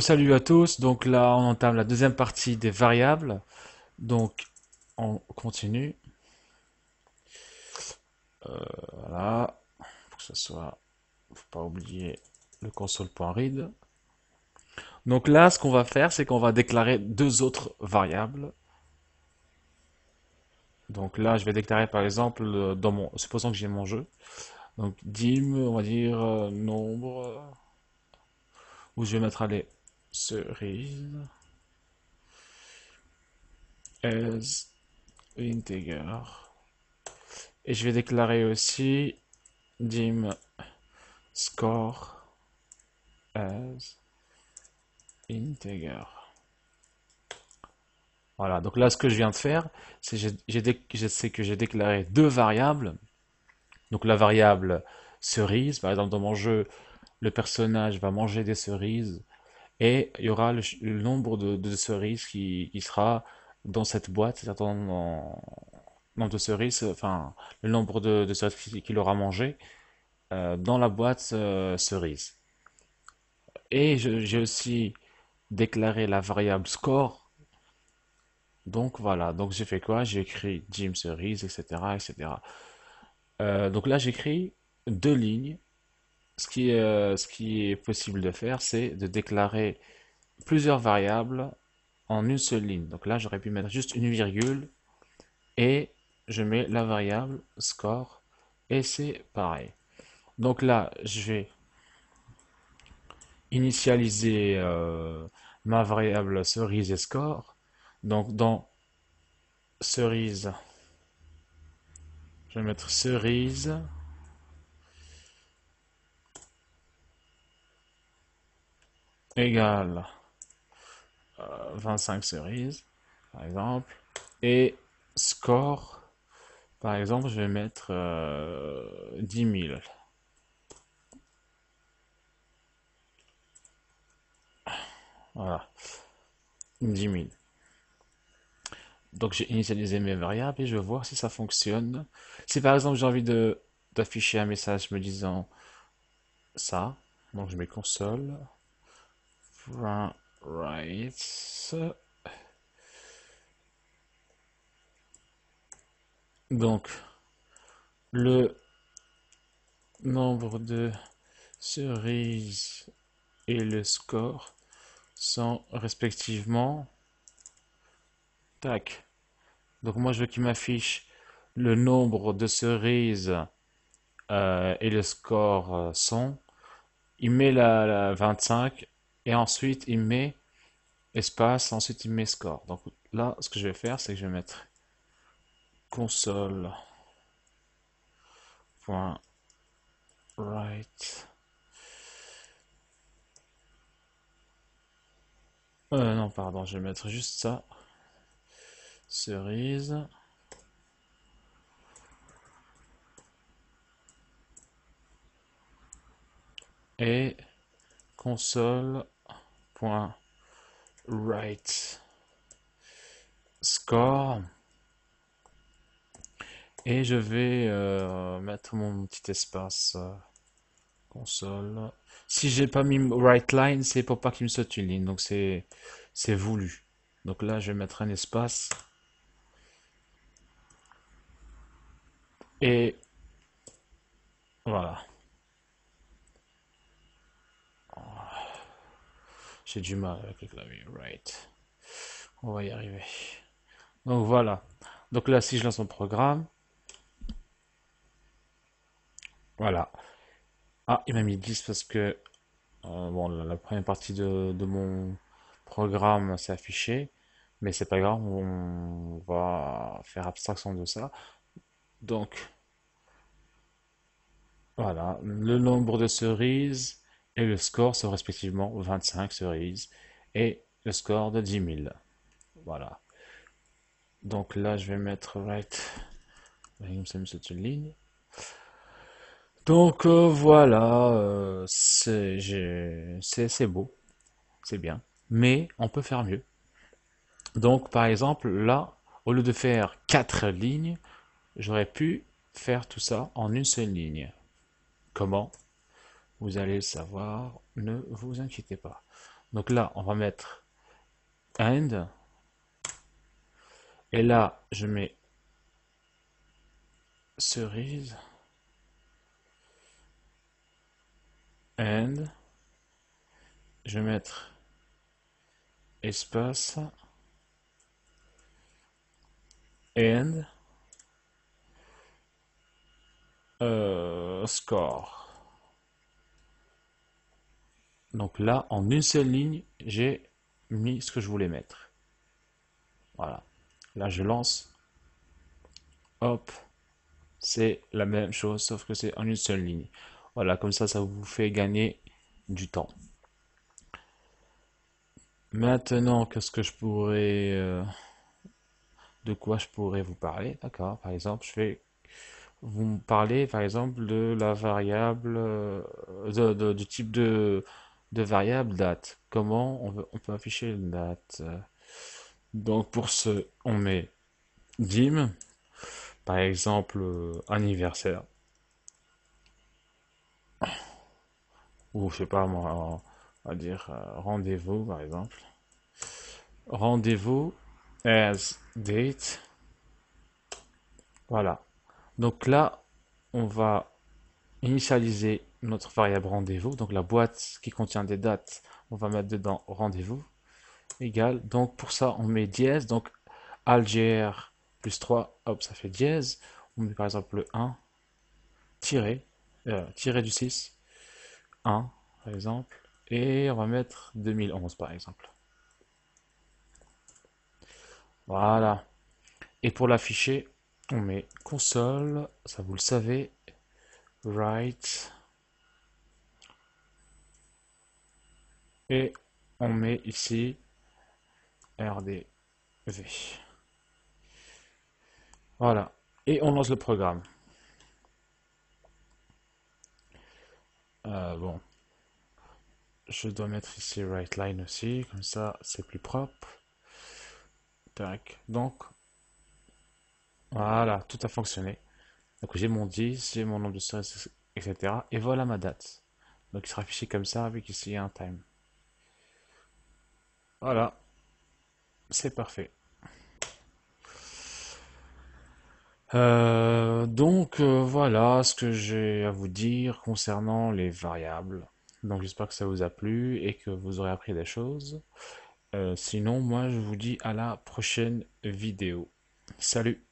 Salut à tous, donc là on entame la deuxième partie des variables, donc on continue, voilà, pour que ce soit, faut pas oublier le console.read. Donc là ce qu'on va faire c'est qu'on va déclarer deux autres variables, donc là je vais déclarer par exemple supposons que j'ai mon jeu, donc dim, on va dire nombre, où je vais mettre aller cerise as integer, et je vais déclarer aussi dim score as integer. Voilà, donc là, ce que je viens de faire, c'est que j'ai déclaré deux variables. Donc la variable cerise, par exemple, dans mon jeu, le personnage va manger des cerises et il y aura le nombre de cerises qui sera dans cette boîte, c'est-à-dire nombre de cerises, enfin, le nombre de cerises qu'il aura mangé dans la boîte cerise. Et j'ai aussi déclaré la variable score. Donc voilà, donc j'ai fait quoi? J'ai écrit Jim Cerise, etc., etc. Donc là, j'écris deux lignes. Ce qui est possible de faire, c'est de déclarer plusieurs variables en une seule ligne. Donc là, j'aurais pu mettre juste une virgule et je mets la variable score et c'est pareil. Donc là, je vais initialiser ma variable cerise et score. Donc dans cerise, je vais mettre cerise égale 25 cerises, par exemple. Et score, par exemple, je vais mettre 10 000. Voilà, 10 000. Donc j'ai initialisé mes variables et je vais voir si ça fonctionne. Si par exemple j'ai envie d'afficher un message me disant ça, donc je mets console, write. Donc le nombre de cerises et le score sont respectivement, tac. Donc moi je veux qu'il m'affiche le nombre de cerises et le score sont. Il met la 25 et ensuite il met espace, ensuite il met score. Donc là ce que je vais faire c'est que je vais mettre console.write. Non pardon, je vais mettre juste ça. Cerise. Et console.write score. Et je vais mettre mon petit espace console. Si j'ai pas mis write line, c'est pour pas qu'il me saute une ligne. Donc c'est voulu. Donc là, je vais mettre un espace. Et voilà. J'ai du mal avec le clavier. Right. On va y arriver. Donc voilà. Donc là, si je lance mon programme, voilà. Ah, il m'a mis 10 parce que bon, la première partie de mon programme s'est affichée, mais c'est pas grave, on va faire abstraction de ça. Donc, voilà, le nombre de cerises et le score sont respectivement 25 cerises et le score de 10 000. Voilà. Donc là, je vais mettre right. Ça me saute une ligne. Donc voilà, c'est beau, c'est bien, mais on peut faire mieux. Donc, par exemple, là, au lieu de faire quatre lignes, j'aurais pu faire tout ça en une seule ligne. Comment? Vous allez le savoir, ne vous inquiétez pas. Donc là, on va mettre and. Et là, je mets cerise and. Je vais mettre espace and score. Donc là, en une seule ligne, j'ai mis ce que je voulais mettre. Voilà. Là, je lance. Hop. C'est la même chose, sauf que c'est en une seule ligne. Voilà, comme ça vous fait gagner du temps. Maintenant, qu'est-ce que je pourrais, de quoi je pourrais vous parler? D'accord. Par exemple, je vais vous me parler, par exemple, de la variable, du type de variable date. Comment on peut afficher une date? Donc pour ce, on met dim, par exemple, anniversaire, ou je sais pas moi, on va dire rendez-vous, par exemple. Rendez-vous as date. Voilà. Donc là, on va initialiser notre variable rendez-vous. Donc la boîte qui contient des dates, on va mettre dedans rendez-vous égal. Donc pour ça, on met dièse. Donc algr plus 3, hop, ça fait dièse. On met par exemple le 1, tiré, tiré du 6, 1 par exemple. Et on va mettre 2011 par exemple. Voilà. Et pour l'afficher, on met console, ça vous le savez, write, et on met ici rdv. Voilà. Et on lance le programme. Bon, je dois mettre ici write line aussi, comme ça c'est plus propre. Tac. Donc, voilà, tout a fonctionné. Donc j'ai mon 10, j'ai mon nombre de cerises, etc. Et voilà ma date. Donc il sera affiché comme ça avec ici un time. Voilà, c'est parfait. Voilà ce que j'ai à vous dire concernant les variables. Donc j'espère que ça vous a plu et que vous aurez appris des choses. Sinon, moi je vous dis à la prochaine vidéo. Salut!